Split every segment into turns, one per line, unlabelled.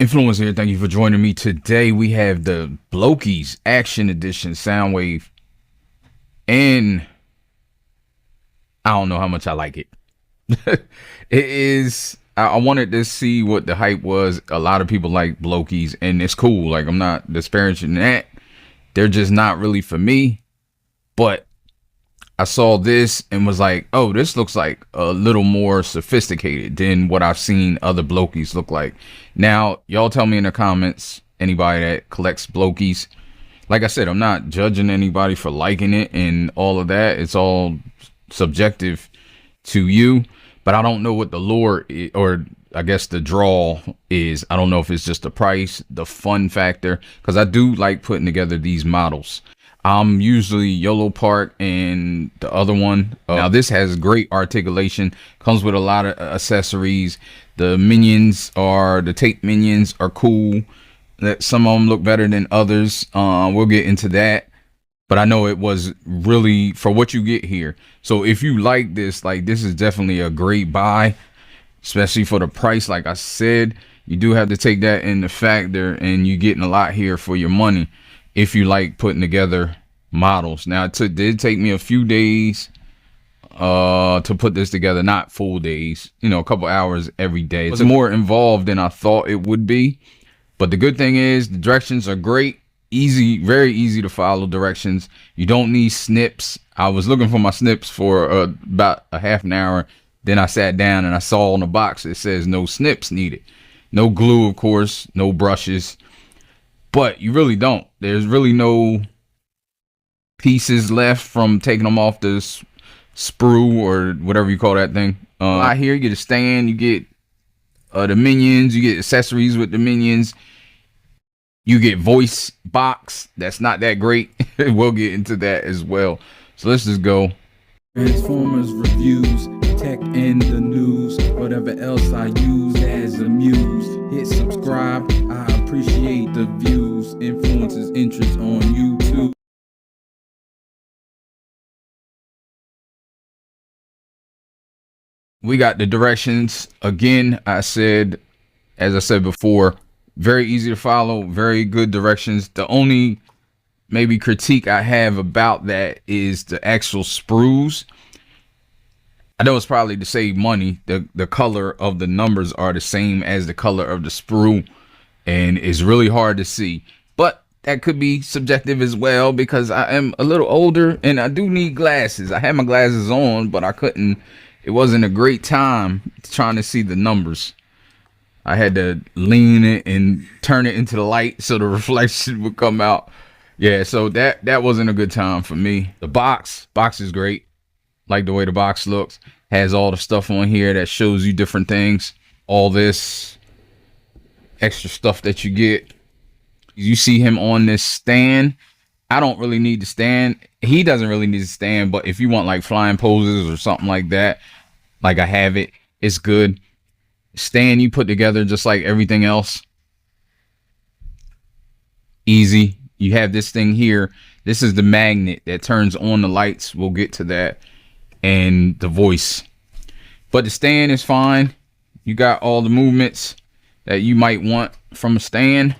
Inflewence here. Thank you for joining me. Today we have the Blokees Action Edition Soundwave, and I don't know how much I like it. It is. I wanted to see what the hype was. A lot of people like Blokees, and it's cool. Like, I'm not disparaging that. They're just not really for me. But I saw this and was like, oh, this looks like a little more sophisticated than what I've seen other Blokees look like. Now, y'all tell me in the comments, anybody that collects Blokees. Like I said, I'm not judging anybody for liking it and all of that. It's all subjective to you. But I don't know what the lure is, or I guess the draw is. I don't know if it's just the price, the fun factor, because I do like putting together these models. I'm usually YOLO Park and the other one. Now this has great articulation, comes with a lot of accessories. The minions the tape minions are cool. That some of them look better than others. We'll get into that. But I know it was really for what you get here. So if you like this, this is definitely a great buy, especially for the price. Like I said, you do have to take that into factor, and you're getting a lot here for your money if you like putting together models. Now, it did take me a few days to put this together, not full days, you know, a couple hours every day. It's more involved than I thought it would be. But the good thing is the directions are great. Easy, very easy to follow directions. You don't need snips. I was looking for my snips for about a half an hour. Then I sat down and I saw on the box it says no snips needed. No glue, of course, no brushes. But you really don't. There's really no pieces left from taking them off the sprue or whatever you call that thing. Out here you get a stand, you get the minions, you get accessories with the minions. You get voice box. That's not that great. We'll get into that as well. So let's just go.
Transformers reviews, tech and the news, whatever else I use as a muse. Hit subscribe. I appreciate the views. Influences interest on YouTube.
We got the directions. Again, as I said before, very easy to follow, very good directions. The only maybe critique I have about that is the actual sprues. I know it's probably to save money. The color of the numbers are the same as the color of the sprue, and it's really hard to see. But that could be subjective as well, because I am a little older and I do need glasses. I had my glasses on, but I couldn't. It wasn't a great time trying to see the numbers. I had to lean it and turn it into the light so the reflection would come out. Yeah, so that wasn't a good time for me. The box is great. Like the way the box looks. Has all the stuff on here that shows you different things. All this extra stuff that you get. You see him on this stand. I don't really need to stand. He doesn't really need to stand, but if you want like flying poses or something like that, like I have it, it's good. Stand you put together just like everything else. Easy. You have this thing here. This is the magnet that turns on the lights. We'll get to that. And the voice. But the stand is fine. You got all the movements that you might want from a stand.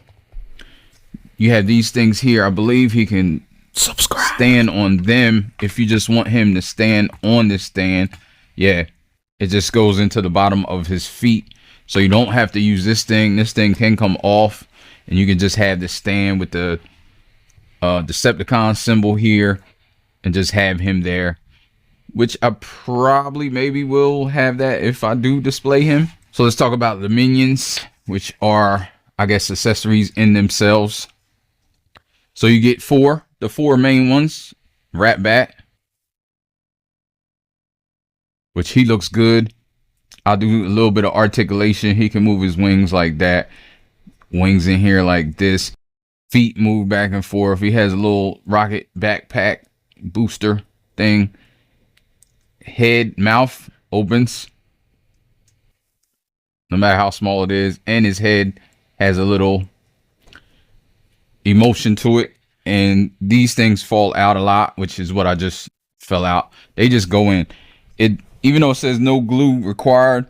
You have these things here. I believe he can stand on them if you just want him to stand on this stand. Yeah. It just goes into the bottom of his feet. So you don't have to use this thing. This thing can come off, and you can just have the stand with the Decepticon symbol here and just have him there, which I probably maybe will have that if I do display him. So let's talk about the minions, which are, I guess, accessories in themselves. So you get the four main ones. Rat Bat, which he looks good. I'll do a little bit of articulation. He can move his wings like that. Wings in here like this. Feet move back and forth. He has a little rocket backpack booster thing. Head, mouth opens, no matter how small it is. And his head has a little emotion to it. And these things fall out a lot, which is what I just fell out. They just go in. Even though it says no glue required,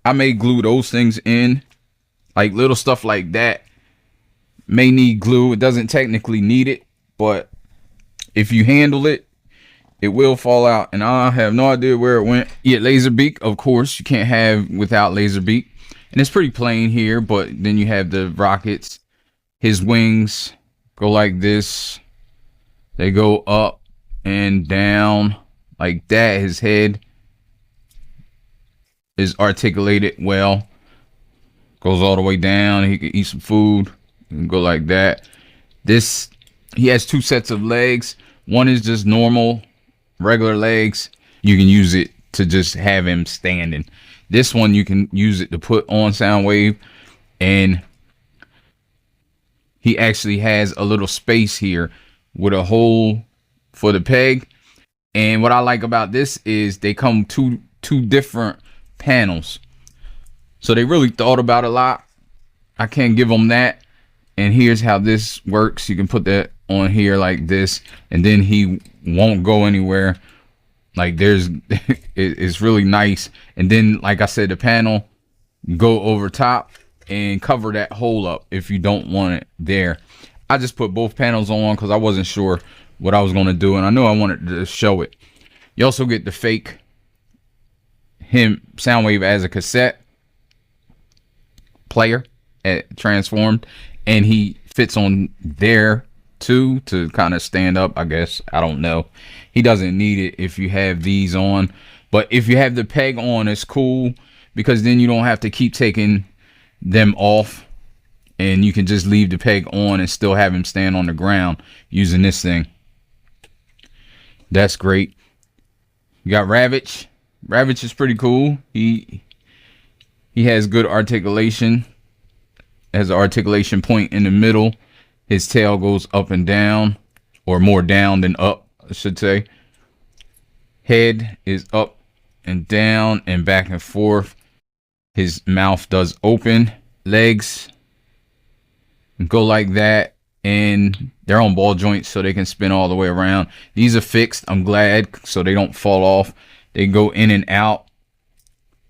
I may glue those things in Like little stuff like that may need glue. It doesn't technically need it, but if you handle it, it will fall out. And I have no idea where it went. Yeah, laser beak, of course, you can't have without laser beak. And it's pretty plain here, but then you have the rockets. His wings go like this. They go up and down like that. His head is articulated well. Goes all the way down. He can eat some food and go like that. This, he has two sets of legs. One is just normal, regular legs. You can use it to just have him standing. This one, you can use it to put on Soundwave, and he actually has a little space here with a hole for the peg. And what I like about this is they come two different panels, so they really thought about a lot. I can't give them that. And here's how this works. You can put that on here like this, and then he won't go anywhere. Like there's it's really nice. And then, like I said, the panel go over top and cover that hole up if you don't want it there. I just put both panels on because I wasn't sure what I was going to do, and I know I wanted to show it. You also get the fake Soundwave as a cassette player at transformed, and he fits on there too to kind of stand up, I guess. I don't know. He doesn't need it if you have these on, but if you have the peg on, it's cool because then you don't have to keep taking them off, and you can just leave the peg on and still have him stand on the ground using this thing. That's great. You got Ravage. Ravage is pretty cool. He has good articulation. Has an articulation point in the middle. His tail goes up and down, or more down than up, I should say. Head is up and down and back and forth. His mouth does open. Legs go like that, and they're on ball joints so they can spin all the way around. These are fixed, I'm glad, so they don't fall off. They go in and out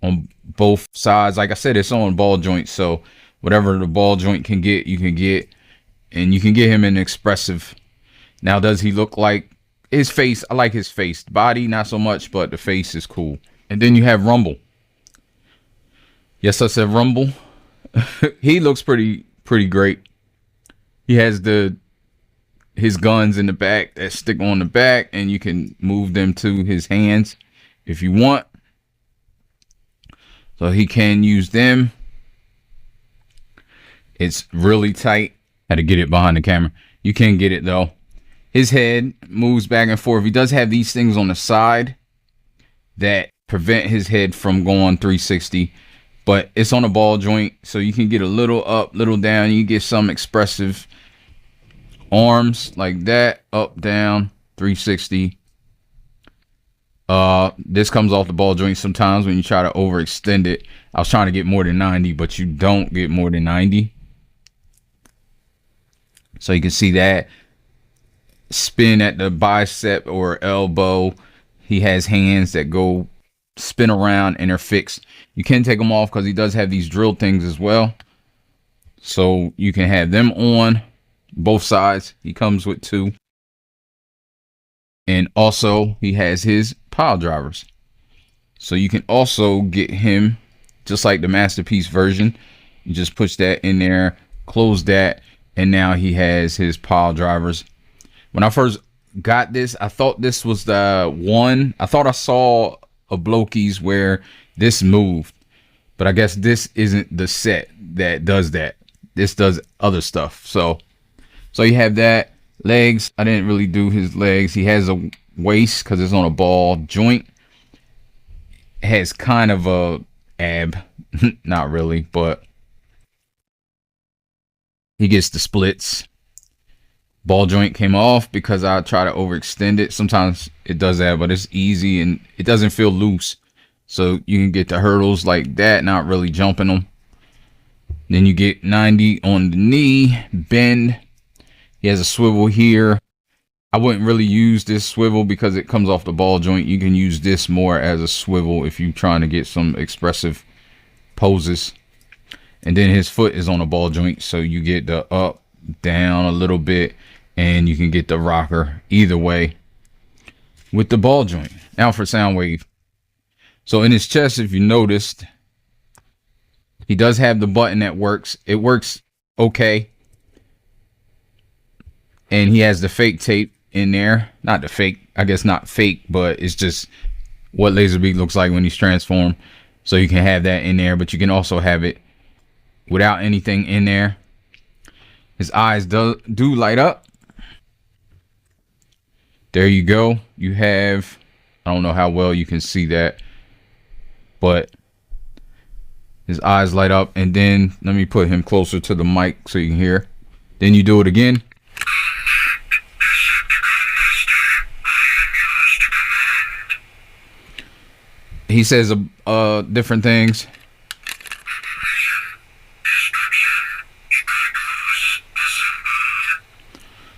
on both sides. Like I said, it's on ball joints, so whatever the ball joint can get, you can get. And you can get him an expressive. Now, does he look like his face? I like his face. Body, not so much, but the face is cool. And then you have Rumble. Yes, I said Rumble. He looks pretty great. He has his guns in the back that stick on the back, and you can move them to his hands if you want. So he can use them. It's really tight. Had to get it behind the camera. You can get it though. His head moves back and forth. He does have these things on the side that prevent his head from going 360, but it's on a ball joint, so you can get a little up, little down. You get some expressive arms like that, up, down, 360. This comes off the ball joint sometimes when you try to overextend it. I was trying to get more than 90, but you don't get more than 90. So you can see that. Spin at the bicep or elbow. He has hands that go spin around and they're fixed. You can take them off because he does have these drill things as well. So you can have them on both sides. He comes with two. And also he has his pile drivers. So you can also get him just like the Masterpiece version. You just push that in there, close that. And now he has his pile drivers. When I first got this, I thought this was the one. I thought I saw a Blokees where this moved. But I guess this isn't the set that does that. This does other stuff. So you have that. Legs. I didn't really do his legs. He has a waist because it's on a ball joint. It has kind of a ab. Not really, but he gets the splits. Ball joint came off because I try to overextend it. Sometimes it does that, but it's easy and it doesn't feel loose. So you can get the hurdles like that, not really jumping them. Then you get 90 on the knee, bend. He has a swivel here. I wouldn't really use this swivel because it comes off the ball joint. You can use this more as a swivel if you're trying to get some expressive poses. and then his foot is on a ball joint, so you get the up, down a little bit, and you can get the rocker either way with the ball joint. Now for Soundwave. So in his chest, if you noticed, he does have the button that works. It works okay. And he has the fake tape in there. Not the fake, I guess not fake, but it's just what Laserbeak looks like when he's transformed. So you can have that in there, but you can also have it without anything in there. His eyes do light up. There you go. You have, I don't know how well you can see that, but his eyes light up. And then let me put him closer to the mic so you can hear. Then you do it again. He says different things.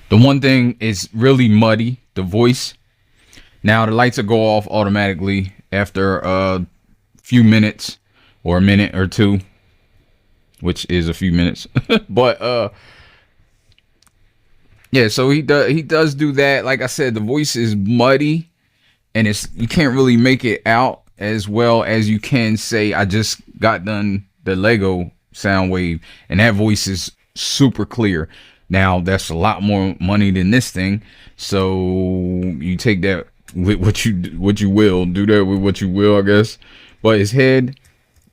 The one thing is really muddy, the voice. Now the lights will go off automatically after a few minutes, or a minute or two, which is a few minutes. But yeah, so he does do that. Like I said, the voice is muddy, and you can't really make it out as well as you can say, I just got done the Lego Soundwave, and that voice is super clear. Now that's a lot more money than this thing, so you take that with what you will, do that with what you will, I guess. But his head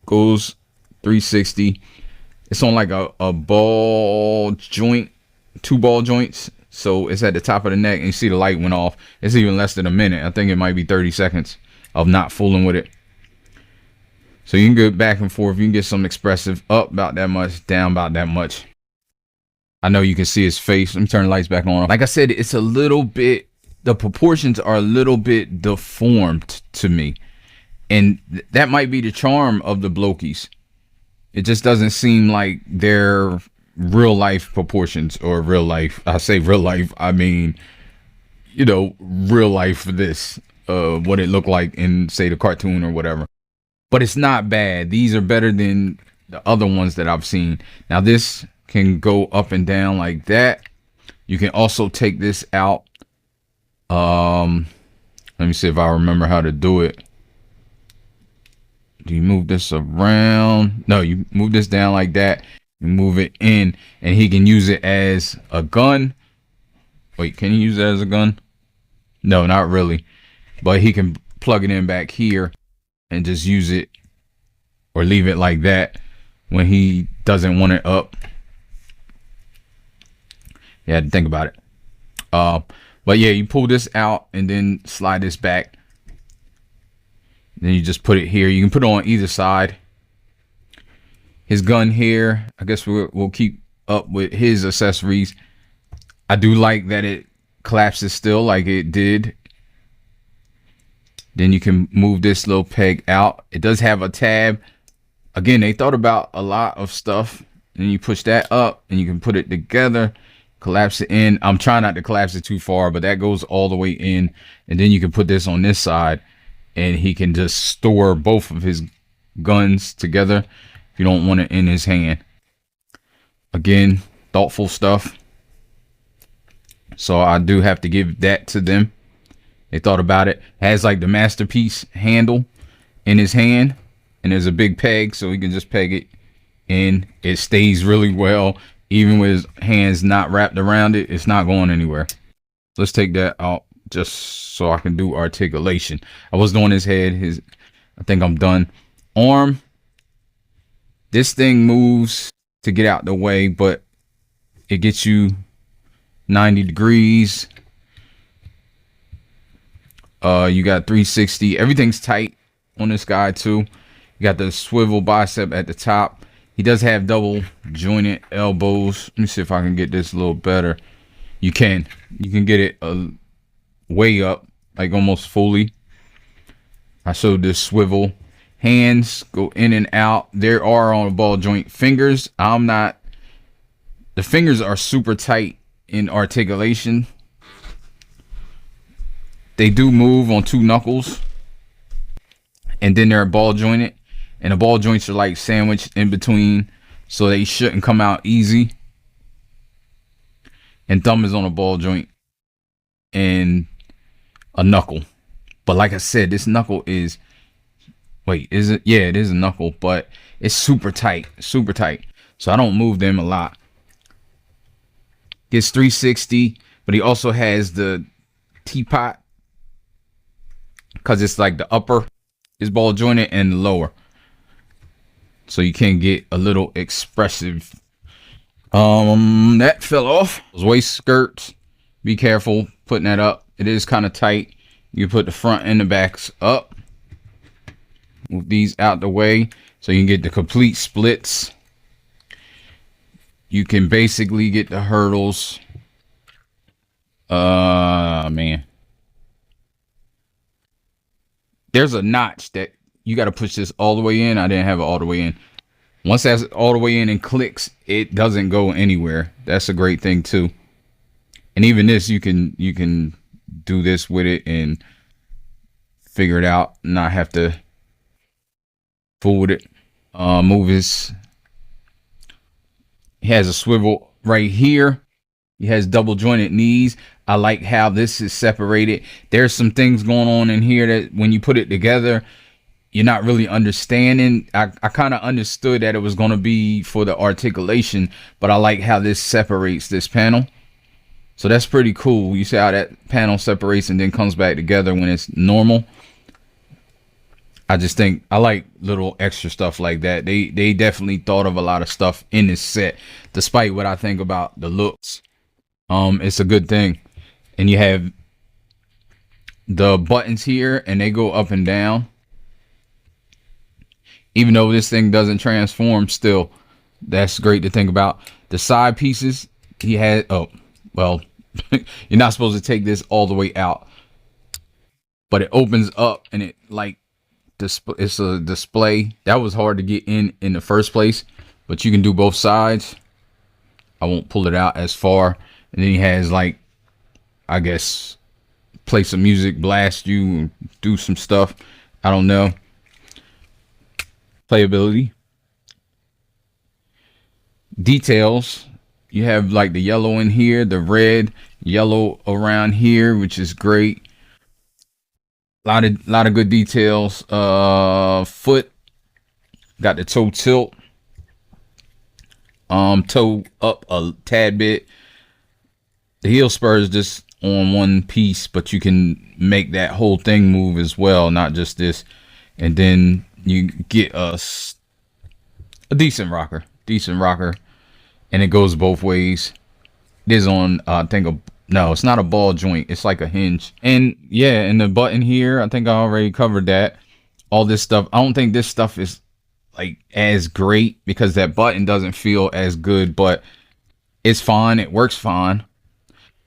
goes 360. It's on like a ball joint, 2 ball joints, so it's at the top of the neck, and you see the light went off. It's even less than a minute. I think it might be 30 seconds of not fooling with it. So you can go back and forth. You can get some expressive, up about that much, down about that much. I know you can see his face. Let me turn the lights back on. Like I said, it's a little bit, the proportions are a little bit deformed to me. And that might be the charm of the Blokees. It just doesn't seem like they're real life proportions, or real life. I say real life, I mean, you know, real life for this, what it looked like in, say, the cartoon or whatever. But it's not bad. These are better than the other ones that I've seen. Now this can go up and down like that. You can also take this out. Let me see if I remember how to do it. Do you move this around? No, you move this down like that. You move it in, and he can use it as a gun. Wait, can he use it as a gun? No, not really. But he can plug it in back here and just use it, or leave it like that when he doesn't want it up. You had to think about it. But yeah, you pull this out and then slide this back. Then you just put it here. You can put it on either side. His gun here, I guess we'll keep up with his accessories. I do like that it collapses still like it did. Then you can move this little peg out. It does have a tab. Again, they thought about a lot of stuff. And you push that up and you can put it together, collapse it in. I'm trying not to collapse it too far, but that goes all the way in. And then you can put this on this side, and he can just store both of his guns together if you don't want it in his hand. Again, thoughtful stuff. So I do have to give that to them. They thought about it. Has like the masterpiece handle in his hand, and there's a big peg, so he can just peg it in. It stays really well, even with his hands not wrapped around it. It's not going anywhere. Let's take that out just so I can do articulation. I was doing his head. I think I'm done. Arm. This thing moves to get out the way, but it gets you 90 degrees. You got 360. Everything's tight on this guy too. You got the swivel bicep at the top. He does have double jointed elbows. Let me see if I can get this a little better. You can get it way up, like almost fully. I showed this swivel. Hands go in and out. There are on a ball joint. Fingers, the fingers are super tight in articulation. They do move on 2 knuckles, and then they're ball jointed, and the ball joints are like sandwiched in between, so they shouldn't come out easy. And thumb is on a ball joint and a knuckle. But like I said, this knuckle is, wait, is it? Yeah, it is a knuckle, but it's super tight, super tight. So I don't move them a lot. Gets 360, but he also has the teapot, because it's like the upper is ball jointed and the lower, so you can get a little expressive. That fell off. Those waist skirts, be careful putting that up. It is kind of tight. You put the front and the backs up. Move these out the way so you can get the complete splits. You can basically get the hurdles. Man, there's a notch that you got to push this all the way in. I didn't have it all the way in. Once that's all the way in and clicks, it doesn't go anywhere. That's a great thing too. And even this, you can do this with it and figure it out, not have to fool with it. Move his. He has a swivel right here. He has double jointed knees. I like how this is separated. There's some things going on in here that when you put it together, you're not really understanding. I kind of understood that it was going to be for the articulation, but I like how this separates this panel. So that's pretty cool. You see how that panel separates and then comes back together when it's normal. I just think I like little extra stuff like that. They definitely thought of a lot of stuff in this set, despite what I think about the looks. It's a good thing. And you have the buttons here and they go up and down. Even though this thing doesn't transform, still, that's great to think about. The side pieces he had, oh, well, you're not supposed to take this all the way out, but it opens up and it like, it's a display. That was hard to get in the first place, but you can do both sides. I won't pull it out as far. And then he has like, I guess, play some music, blast you, do some stuff. I don't know. Playability. Details. You have like the yellow in here, the red, yellow around here, which is great. Lot of good details. Foot, got the toe tilt. Toe up a tad bit. The heel spur is just on one piece, but you can make that whole thing move as well, not just this. And then you get a decent rocker, and it goes both ways. It is on, I think, no, it's not a ball joint. It's like a hinge. And yeah, and the button here, I think I already covered that. All this stuff. I don't think this stuff is like as great because that button doesn't feel as good, but it's fine. It works fine.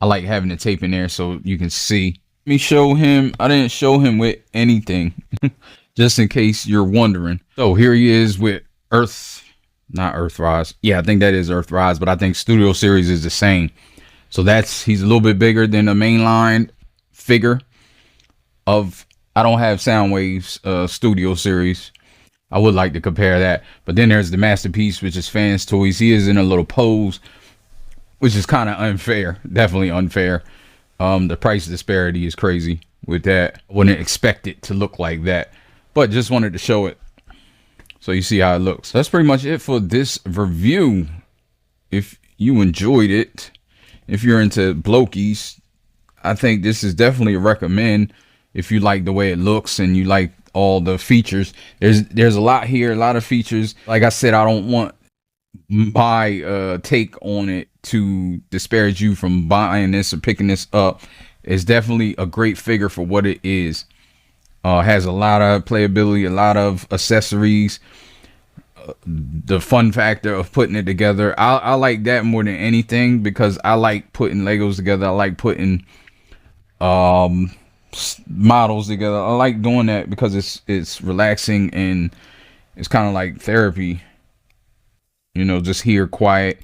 I like having the tape in there so you can see. Let me show him. I didn't show him with anything, just in case you're wondering. So here he is with not Earthrise. Yeah, I think that is Earthrise, but I think Studio Series is the same. So he's a little bit bigger than the mainline figure of, I don't have Soundwave's Studio Series. I would like to compare that. But then there's the Masterpiece, which is Fans Toys. He is in a little pose, which is kind of unfair. Definitely unfair. The price disparity is crazy with that. I wouldn't expect it to look like that, but just wanted to show it so you see how it looks. That's pretty much it for this review. If you enjoyed it, if you're into Blokees, I think this is definitely a recommend. If you like the way it looks and you like all the features, there's a lot here, a lot of features. Like I said, I don't want my take on it to disparage you from buying this or picking this up. It's definitely a great figure for what it is. Has a lot of playability, a lot of accessories. The fun factor of putting it together, I like that more than anything, because I like putting Legos together. I like putting models together. I like doing that because it's relaxing and it's kind of like therapy, you know, just here quiet,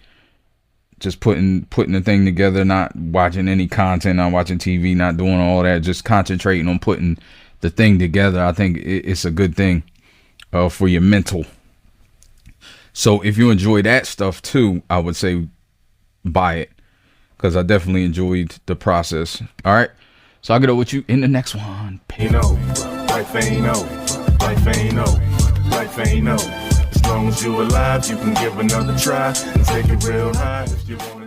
just putting the thing together, not watching any content, not watching TV, not doing all that, just concentrating on putting the thing together. I think it's a good thing for your mental. So if you enjoy that stuff too, I would say buy it, because I definitely enjoyed the process. All right, so I'll get up with you in the next one.
You know, life ain't over, life ain't over, life ain't over. As long as you're alive, you can give another try and take it real high if you want.